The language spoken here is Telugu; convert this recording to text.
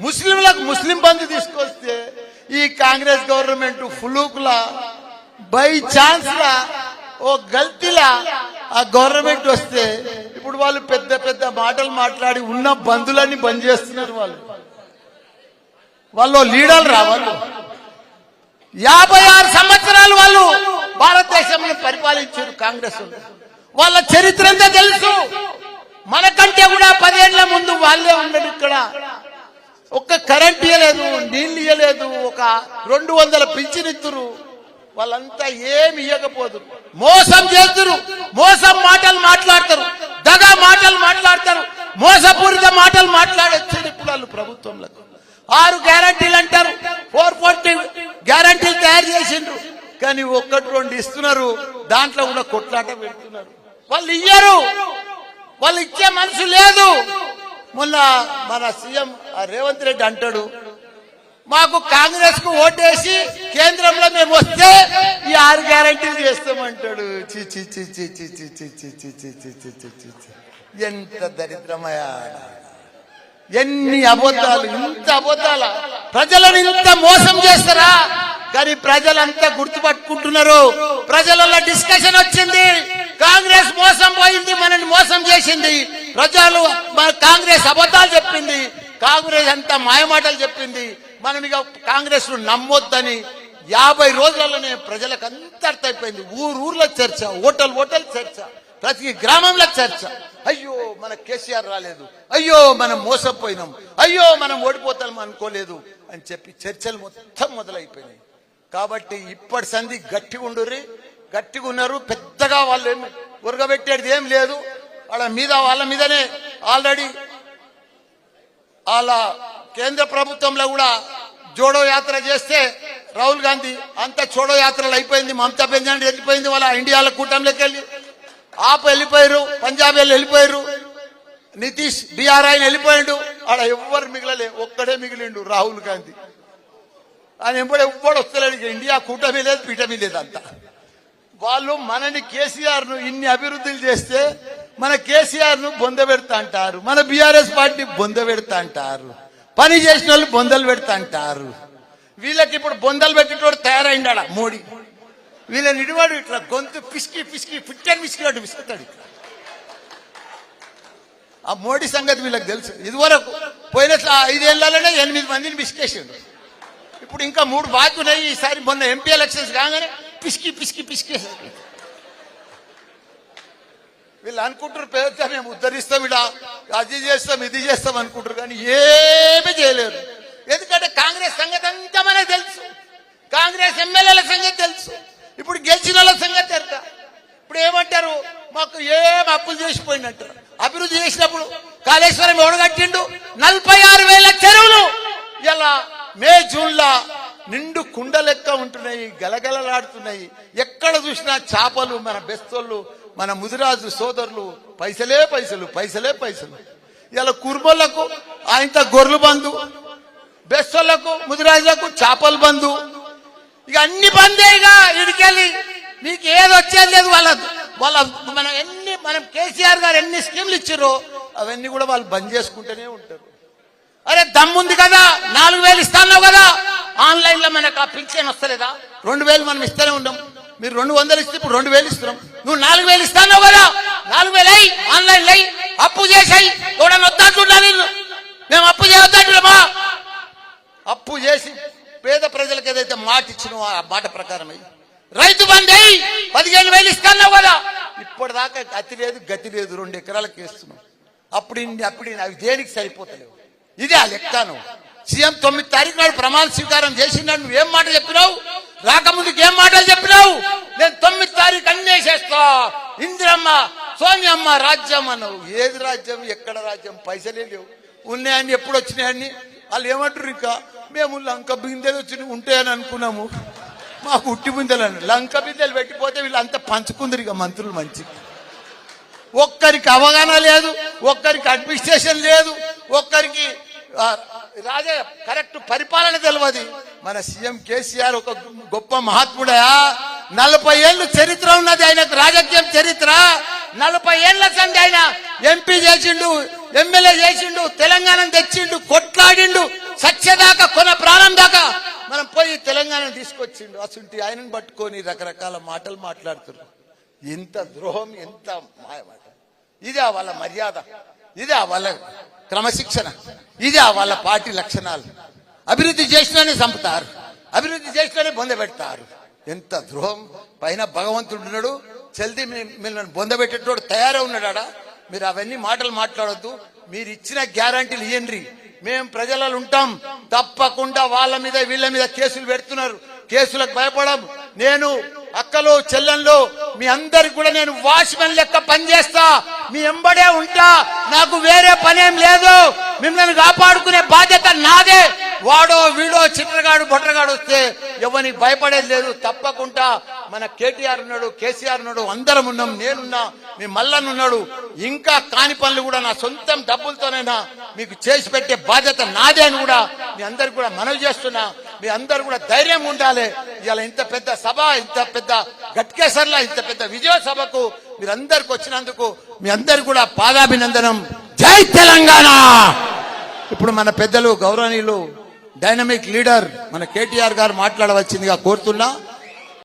ముస్లింలకు ముస్లిం బంధు తీసుకొస్తే ఈ కాంగ్రెస్ గవర్నమెంట్ ఫ్లూక్లా బై ఛాన్స్ లా ఓ గల్తీలా ఆ గవర్నమెంట్ వస్తే ఇప్పుడు వాళ్ళు పెద్ద పెద్ద మాటలు మాట్లాడి ఉన్న బంధులన్నీ బంద్ చేస్తున్నారు. వాళ్ళు లీడర్లు రావాలి. 56 సంవత్సరాలు వాళ్ళు భారతదేశంలో పరిపాలించారు కాంగ్రెస్. వాళ్ళ చరిత్ర అంతా తెలుసు. మనకంటే కూడా 10 ఏళ్ల ముందు వాళ్ళే ఉన్నారు. ఇక్కడ ఒక్క కరెంట్ ఇయ్యలేదు, నీళ్లు ఇయ్యలేదు, ఒక 200 పింఛనిత్తురు. వాళ్ళంతా ఏమి ఇవ్వకపోదు, మోసం చేస్తురు, మోసం మాటలు మాట్లాడతారు, దగా మాటలు మాట్లాడతారు, మోసపూరిత మాటలు మాట్లాడొచ్చారు. ఇప్పుడు వాళ్ళు ప్రభుత్వంలో 6 గ్యారంటీలు అంటారు, 440 గ్యారంటీలు తయారు చేసిండ్రు. కానీ 1-2 ఇస్తున్నారు, దాంట్లో కూడా కొట్లాట పెడుతున్నారు. వాళ్ళు ఇయ్యరు, వాళ్ళు ఇచ్చే మనసు లేదు. మొన్న మన సీఎం రేవంత్ రెడ్డి అంటాడు, మాకు కాంగ్రెస్ కు ఓటేసి కేంద్రంలో మేము వస్తే ఈ 6 గ్యారంటీలు చేస్తామంటాడు. ఎంత దరిద్రమయా, ఎన్ని అబద్ధాలు, ఇంత అబద్ధాల ప్రజలను ఇంత మోసం చేస్తారా? కానీ ప్రజలంతా గుర్తుపట్టుకుంటున్నారు. ప్రజలలో డిస్కషన్ వచ్చింది, కాంగ్రెస్ మోసం పోయింది, మనల్ని మోసం చేసింది. ప్రజలు కాంగ్రెస్ అబద్ధాలు చెప్పింది, కాంగ్రెస్ అంతా మాయమాటలు చెప్పింది. మనం ఇక కాంగ్రెస్ ను నమ్మొద్దని 50 రోజులలోనే ప్రజలకు అంత అర్థమైపోయింది. ఊర్లో చర్చ, ఓటల్ చర్చ, ప్రతి గ్రామంలో చర్చ. అయ్యో మన కేసీఆర్ రాలేదు, అయ్యో మనం మోసపోయినాం, అయ్యో మనం ఓడిపోతాం అనుకోలేదు అని చెప్పి చర్చలు మొత్తం మొదలైపోయినాయి. కాబట్టి ఇప్పటి సంధి గట్టిగా ఉండుర్రి, గట్టిగా ఉన్నారు. పెద్దగా వాళ్ళు ఏమి ఉరగబెట్టేది ఏం లేదు. వాళ్ళ మీదనే ఆల్రెడీ వాళ్ళ కేంద్ర ప్రభుత్వంలో కూడా జోడో యాత్ర చేస్తే రాహుల్ గాంధీ అంతా చోడో యాత్రలు అయిపోయింది. మమతా బెనర్జీ వెళ్ళిపోయింది, వాళ్ళ ఇండియాల కూటమిలోకి వెళ్ళి ఆప్ వెళ్ళిపోయారు, పంజాబ్ వెళ్ళిపోయారు, నితీష్ బీఆర్ ఆయన వెళ్ళిపోయాడు. ఆడ ఎవ్వరు మిగిలలే, ఒక్కడే మిగిలిండు రాహుల్ గాంధీ. ఆయన ఎవ్వడు వస్తలేడు. ఇండియా కూటమి లేదు, పీఠమి లేదు. అంతా వాళ్ళు మనని కేసీఆర్ ను ఇన్ని అభివృద్ధులు చేస్తే మన కేసీఆర్ ను బొంద పెడతా అంటారు, మన బీఆర్ఎస్ పార్టీ బొంద పెడతా అంటారు, పని చేసిన వాళ్ళు బొందలు పెడతా అంటారు. వీళ్ళకి ఇప్పుడు బొందలు పెట్టేటోడు తయారైండా మోడీ. వీళ్ళని ఇడివాడు ఇట్లా గొంతు పిసికి పిసికి ఫిట్టని పిసికినట్టు పిసుకుతాడు. ఆ మోడీ సంగతి వీళ్ళకి తెలుసు. ఇదివరకు పోయిన 5 ఏళ్లలోనే 8 మందిని పిసికేసిండు. ఇప్పుడు ఇంకా 3 బాకీ ఉన్నాయి. ఈసారి మొన్న ఎంపీ ఎలక్షన్స్ కాగానే పిసికి పిసికి పిసికేసారు. వీళ్ళు అనుకుంటారు పేద మేము ఉద్ధరిస్తాం, ఇడ అది చేస్తాం, ఇది చేస్తాం అనుకుంటారు. కానీ ఏమీ చేయలేరు. ఎందుకంటే కాంగ్రెస్ సంగతి అంతా మనకు తెలుసు, కాంగ్రెస్ ఎమ్మెల్యేల సంగతి తెలుసు. ఇప్పుడు గెలిచిన వాళ్ళ సంగతి తెలుసా? ఇప్పుడు ఏమంటారు, మాకు ఏం అప్పులు చేసిపోయినట్టారు. అభివృద్ధి చేసినప్పుడు కాళేశ్వరం ఓడగట్టిండు, 46,000 చెరువులు ఇలా మే జూన్లో నిండు కుండ లెక్క ఉంటున్నాయి, గలగలలాడుతున్నాయి. ఎక్కడ చూసినా చేపలు. మన బెస్తోళ్ళు, మన ముదిరాజు సోదరులు పైసలే పైసలు, పైసలే పైసలు. ఇలా కుర్మలకు ఆయనత గొర్రెలు బంధు, బెస్తోళ్లకు ముదిరాజులకు చేపలు బంధు. ఇక అన్ని బందేగా ఇడికెళ్ళి మీకు ఏది వచ్చేది లేదు. వాళ్ళ మనం కేసీఆర్ గారు ఎన్ని స్కీమ్లు ఇచ్చారో అవన్నీ కూడా వాళ్ళు బంద్ చేసుకుంటూనే ఉంటారు. అరే దమ్ముంది కదా, 4,000 ఇస్తాను కదా, ఆన్లైన్ లో మనకు ఆ పింఛన్ వస్తలేదా? 2,000 మనం ఇస్తూనే ఉన్నాం. మీరు 200 ఇస్తే ఇప్పుడు 2,000 ఇస్తున్నాం. నువ్వు 4,000 ఇస్తాను కదా, 4,000 అయ్యి ఆన్లైన్ అయ్యి అప్పు చేసాయి. ఎవడన్నా వద్దా చూడాలి, మేము అప్పు చేయొద్దా? అప్పు చేసి పేద ప్రజలకు ఏదైతే మాట ఇచ్చినో ఆ మాట ప్రకారం అయ్యి రైతు బంధు అయ్యి 15,000 ఇస్తాను కదా. ఇప్పటిదాకా అతి లేదు గతి లేదు, 2 ఎకరాలకు వేస్తున్నాం. అప్పుడు అవి దేనికి సరిపోతలేవు. ఇదే ఆ లెక్కను. సీఎం 9 తారీఖు నాడు ప్రమాణ స్వీకారం చేసినాడు. నువ్వేం మాట చెప్పినావు? రాకముందుకు ఏం మాటలు చెప్పినావు? నేను 9 తారీఖు అన్నీ చేస్తా, ఇందిరమ్మ సోనియమ్మ రాజ్యం అన్నావు. ఏది రాజ్యం, ఎక్కడ రాజ్యం? పైసలే లేవు. ఉన్నాయని ఎప్పుడు వచ్చినాయని వాళ్ళు ఏమంటారు, ఇంకా మేము లంక బిందెలు వచ్చి ఉంటాయని అనుకున్నాము, మాకు ఉట్టి బిందెలు అన్నారు. లంక బిందెలు పెట్టిపోతే వీళ్ళంతా పంచుకుందరు ఇక మంత్రులు మంచి. ఒక్కరికి అవగాహన లేదు, ఒక్కరికి అడ్మినిస్ట్రేషన్ లేదు, ఒక్కరికి కరెక్ట్ పరిపాలన తెలియదు. మన సీఎం కేసీఆర్ ఒక గొప్ప మహాత్ముడా. 40 ఏళ్ళు చరిత్ర ఉన్నది ఆయనకు, రాజకీయం చరిత్ర. 40 ఏళ్ల సంది ఆయన ఎంపీ చేసిండు, ఎమ్మెల్యే చేసిండు, తెలంగాణ తెచ్చిండు, కొట్లాడిండు, తీసుకొచ్చిండు అసంటి ఆయనను పట్టుకొని రకరకాల మాటలు మాట్లాడుతున్నారు. ఎంత ద్రోహం, ఎంత మాయమాట. ఇదే వాళ్ళ మర్యాద, ఇదే వాళ్ళ క్రమశిక్షణ, ఇదే వాళ్ళ పార్టీ లక్షణాలు. అభివృద్ధి చేసినానే చంపుతారు, అభివృద్ధి చేసినానే బొందబెడతారు. ఎంత ద్రోహం. పైన భగవంతుడు ఉన్నాడు, జల్దీ మిమ్మల్ని బొందబెట్టేటోడు తయారై ఉన్నాడా? మీరు అవన్నీ మాటలు మాట్లాడొద్దు. మీరు ఇచ్చిన గ్యారంటీలు ఇవ్వండి, మేము ప్రజలలో ఉంటాం. తప్పకుండా వాళ్ళ మీద వీళ్ళ మీద కేసులు పెడుతున్నారు, కేసులకు భయపడం. నేను అక్కలు చెల్లెళ్ళు మీ అందరికి కూడా నేను వాచ్మెన్ లెక్క పనిచేస్తా, మీ ఎంబడే ఉంటా. నాకు వేరే పనేం లేదు. మిమ్మల్ని కాపాడుకునే బాధ్యత నాదే. వాడో వీడో చిట్రగాడు బొట్రగాడు వస్తే ఎవరికి భయపడేది లేదు. తప్పకుండా మన కేటీఆర్ ఉన్నాడు, కేసీఆర్ ఉన్నాడు, అందరం ఉన్నాం. నేనున్నా, మీ మల్లన్న ఉన్నాడు. ఇంకా కాని పనులు కూడా నా సొంతం డబ్బులతోనైనా మీకు చేసి పెట్టే బాధ్యత నాదే అని కూడా మీ అందరికి కూడా మనవి చేస్తున్నా. మీ అందరు కూడా ధైర్యం ఉండాలి. ఇలా ఇంత పెద్ద సభ, ఇంత పెద్ద గట్కేసర్లా ఇంత పెద్ద విజయ సభకు మీరందరికి వచ్చినందుకు మీ అందరు కూడా పాదాభినందనం. జై తెలంగాణ. ఇప్పుడు మన పెద్దలు గౌరవనీయులు డైనమిక్ లీడర్ మన కేటీఆర్ గారు మాట్లాడవలసిందిగా కోరుతున్నా.